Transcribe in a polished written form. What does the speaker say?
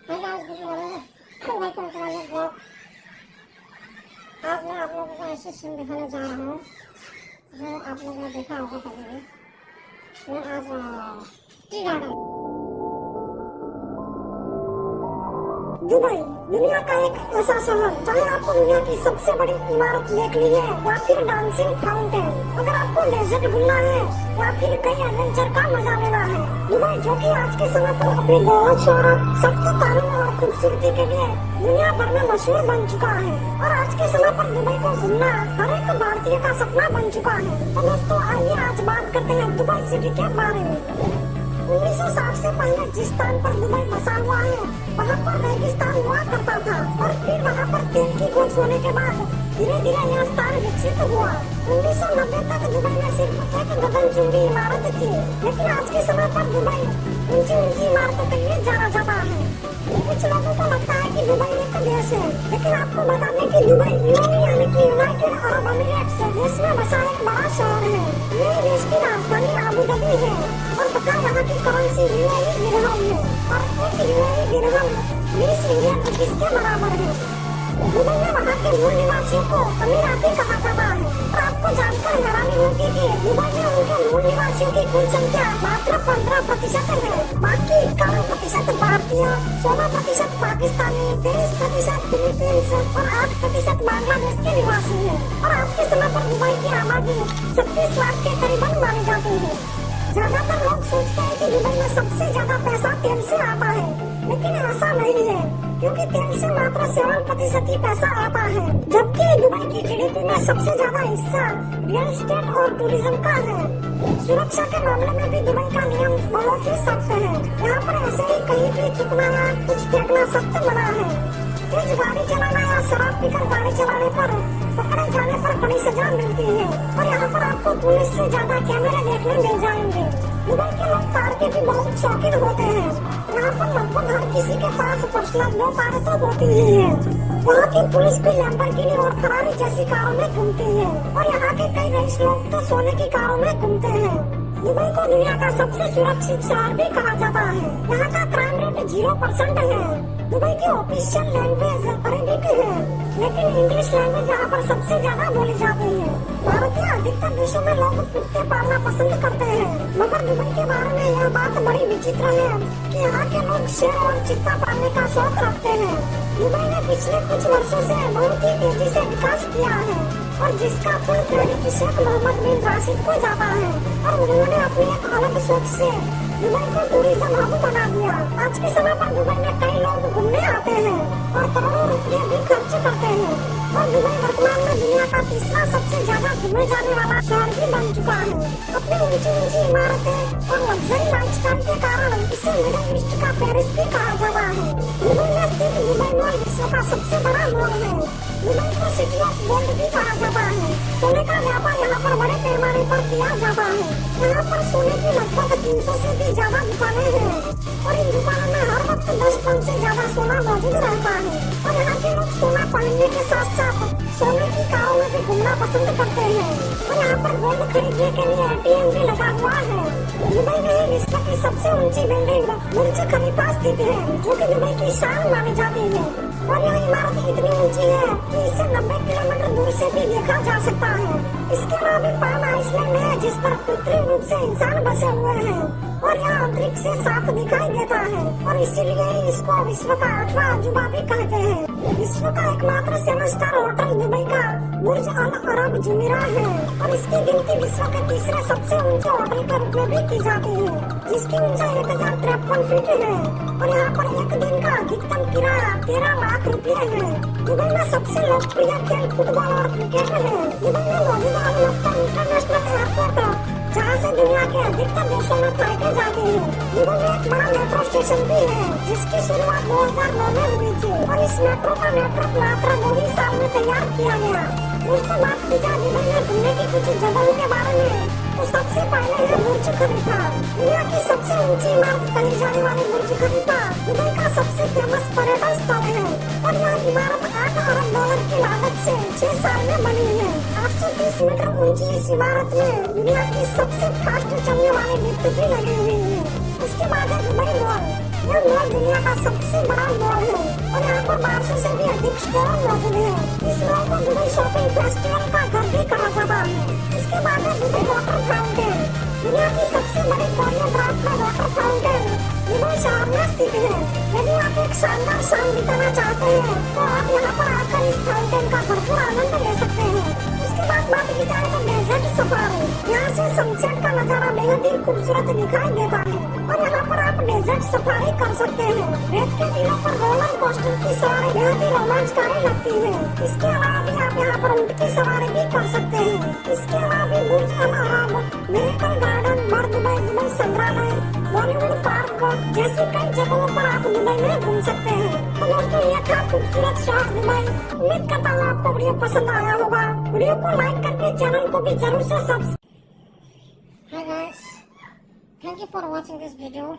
Hi guys, good morning. Welcome to my blog. आज मैं आप लोगों को ऐसी सीन दिखाने जा रहा हूँ जो आप लोगों ने देखा होगा कभी भी। मैं आज टी गार्डन, दुबई, दुनिया का एक ऐसा शहर चाहे आपको दुनिया की सबसे बड़ी इमारत देखनी है या फिर डांसिंग फाउंटेन, अगर आपको डेजर्ट घूमना है या फिर कई एडवेंचर का मजा लेना है, दुबई जो कि आज के समय पर अपनी बहुत शोहरत, सख्त कानून और खूबसूरती के लिए दुनिया भर में मशहूर बन चुका है। और आज के समय पर दुबई को घूमना हर एक भारतीय का सपना बन चुका है। तो दोस्तों, आइए आज बात करते हैं दुबई सिटी के बारे में। 1960 से पहले जिस स्थान पर दुबई बसा हुआ है वहाँ पर रेगिस्तान हुआ करता था, और फिर वहाँ पर तेल की खोज होने के बाद धीरे धीरे यह स्थान विकसित हुआ। 1990 तक दुबई में सिर्फ एक गगनचुंबी इमारत थी, लेकिन आज के समय पर दुबई ऊंची ऊंची इमारतों के लिए जाना जाता है। कुछ लोगों को लगता है कि दुबई एक देश है, लेकिन आपको बता दें कि दुबई यूएई यानी कि यूनाइटेड अरब अमीरात देश में बसा एक बड़ा शहर है। ये देश की राजधानी आबू धाबी है और पता यहाँ की करेंसी यूएई दिरहम है, और एक यूएई दिरहम 20 इंडियन रुपीस के बराबर है। दुबई में वहाँ के मूल निवासियों को अमीराती कहा जाता है, और आपको जानकर हैरानी होगी कि दुबई में उनके मूल निवासियों की कुल संख्या मात्र 15% है। बाकी 51% भारतीय, 16% पाकिस्तानी, 23% फिलीपींस और 8% बांग्लादेश के निवासी है। और आज के समय पर दुबई की आबादी 36 लाख के करीबन मानी जाती है। ज्यादातर लोग सोचते हैं कि दुबई में सबसे ज्यादा पैसा तेल से आता है, लेकिन ऐसा नहीं है, क्योंकि तेल से मात्र 7% ही पैसा आता है, जबकि दुबई की जीडीपी में सबसे ज्यादा हिस्सा रियल एस्टेट और टूरिज्म का है। सुरक्षा के मामले में भी दुबई का नियम बहुत ही सख्त है। यहाँ पर ऐसे ही कहीं भी थूकना या कुछ फेंकना सख्त मना है। तेज गाड़ी चलाना या शराब पीकर गाड़ी चलाने पर पकड़े जाने पर बड़ी सजा मिलती है, और यहाँ पर आपको पुलिस से ज्यादा कैमरे देखने मिल जाएंगे। दुबई के लोग कार के भी बहुत शौकीन होते हैं। यहाँ पर लगभग हर किसी के पास पर्सनल 2 कारें तो होती ही है। यहाँ की पुलिस भी लैम्बोर्गिनी और फरारी जैसी कारों में घूमती है, और यहाँ के कई रईस लोग तो सोने की कारों में घूमते हैं। दुबई को दुनिया का सबसे सुरक्षित शहर भी कहा जाता है। यहाँ का क्राइम रेट 0% है। दुबई की ऑफिशियल लैंग्वेज अरेबिक है, लेकिन इंग्लिश लैंग्वेज यहाँ पर सबसे ज्यादा बोली जाती है। भारत के अधिकतर देशों में लोग कुत्ते पालना पसंद करते हैं, मगर दुबई के बारे में यह बात बड़ी विचित्र है कि यहाँ के लोग शेर और चीता पालने का शौक रखते हैं। दुबई ने पिछले कुछ वर्षों से बहुत ही तेजी से विकास किया है, और जिसका फुल क्रेडिट शेख मोहम्मद बिन राशिद को जाता है, और उन्होंने अपनी एक अलग सोच से दुबई को टूरिज्म हब बना दिया। आज के समय पर दुबई में कई लोग घूमने आते हैं और करोड़ों रुपए भी खर्च करते हैं, और दुबई वर्तमान में दुनिया का तीसरा सबसे ज्यादा घूमे जाने वाला शहर भी बन चुका है। अपनी ऊंची ऊंची इमारतें और लग्जरी लाइफस्टाइल के कारण इसे मिडिल ईस्ट का पेरिस भी कहा जाता है। दुबई में स्थित दुबई मॉल विश्व का सबसे बड़ा मॉल है। दुबई को सिटी ऑफ गोल्ड भी कहा जाता है। सोने का व्यापार यहाँ पर बड़े पैमाने पर किया जाता है। यहाँ पर सोने की लगभग 300 से भी ज्यादा दुकानें हैं, और इन दुकानों में हर वक्त 10 टन से ज्यादा सोना मौजूद रहता है। और यहाँ के लोग सोना पहनने के साथ साथ सोने की कारों में भी घूमना पसंद करते हैं, और यहाँ पर गोल्ड खरीदने के लिए एटीएम भी लगा हुआ है। दुबई में विश्व की सबसे ऊंची बिल्डिंग बुर्ज खलीफा स्थित है, जो कि दुबई की शान मानी जाती है, और यह इमारत इतनी ऊंची है कि इसे 90 किलोमीटर दूर से भी देखा जा सकता है। इसके अलावा पाम आइलैंड है, जिस पर कृत्रिम रूप से इंसान बसे हुए हैं, और यह अंतरिक्ष से साफ दिखाई देता है, और इसीलिए इसको विश्व का 8वां अजूबा भी कहते हैं। विश्व का एकमात्र 7 स्टार होटल दुबई का बुर्ज अल अरब जुमेरा है, और इसकी गिनती विश्व के तीसरे सबसे ऊंचे होटल के रूप में भी की जाती है, जिसकी ऊंचाई 1053 फीट है, और यहाँ पर एक दिन का अधिकतम किराया 13 लाख रुपए है। दुबई में सबसे लोकप्रिय खेल फुटबॉल और क्रिकेट है। दुबई में मौजूद अल मक्तम इंटरनेशनल एयरपोर्ट, जहाँ से दुनिया के अधिकतर देशों में फ्लाइटें जाती है। दुबई में एक बड़ा मेट्रो स्टेशन भी है, जिसकी शुरुआत 2009 में हुई थी, और इस मेट्रो का नेटवर्क मात्र 2 ही साल में तैयार किया गया। उसके बाद की जाने में घूमने की कुछ जगहों के बारे में, तो सबसे पहले है बुर्ज खलीफा। दुनिया की सबसे ऊंची इमारत कही जाने वाली बुर्ज खलीफा दुबई का सबसे फेमस पर्यटन स्थल है, और यह इमारत $8 अरब की लागत से 6 साल में बनी है। 830 मीटर ऊंची इस इमारत में दुनिया की सबसे फास्ट चलने वाली लिफ्ट भी लगी हुई है। उसके बाद है दुबई मॉल। यह मॉल दुनिया का सबसे बड़ा मॉल है और यहाँ पर 1200 से भी अधिक स्टोर मौजूद है। इस मॉल को दुबई शॉपिंग फेस्टिवल का घर भी कहा जाता है। इसके बाद है दुबई वाटर फाउंटेन, दुनिया की सबसे बड़ी कोरियोग्राफ का वाटर फाउंटेन दुबई शहर में स्थित है। यदि आप एक शानदार शाम बिताना चाहते हैं तो आप यहाँ पर आकर इस फाउंटेन का भरपूर आनंद ले सकते हैं। उसके बाद बात की जाए तो डेजर्ट सफारी, यहाँ से सनसेट का नजारा बेहद ही खूबसूरत दिखाई देता है और यहाँ पर आप डेजर्ट सफारी कर सकते हैं। रेत के टीलों पर रोलर कोस्टर की सवारी बेहद ही रोमांचकारी लगती है। इसके अलावा भी आप यहाँ पर ऊंट की सवारी भी कर सकते हैं। इसके अलावा भी बुर्ज अल अरब, मिरेकल गार्डन, मर दुबई, दुबई संग्रहालय, बॉलीवुड पार्क जैसी कई जगहों पर आप दुबई में घूम सकते हैं। तो दोस्तों ये था खूबसूरत शहर दुबई। उम्मीद करता हूँ आपको वीडियो पसंद आया होगा। वीडियो को लाइक करके चैनल को भी जरूर से subscribe. Hi guys, thank you for watching this video.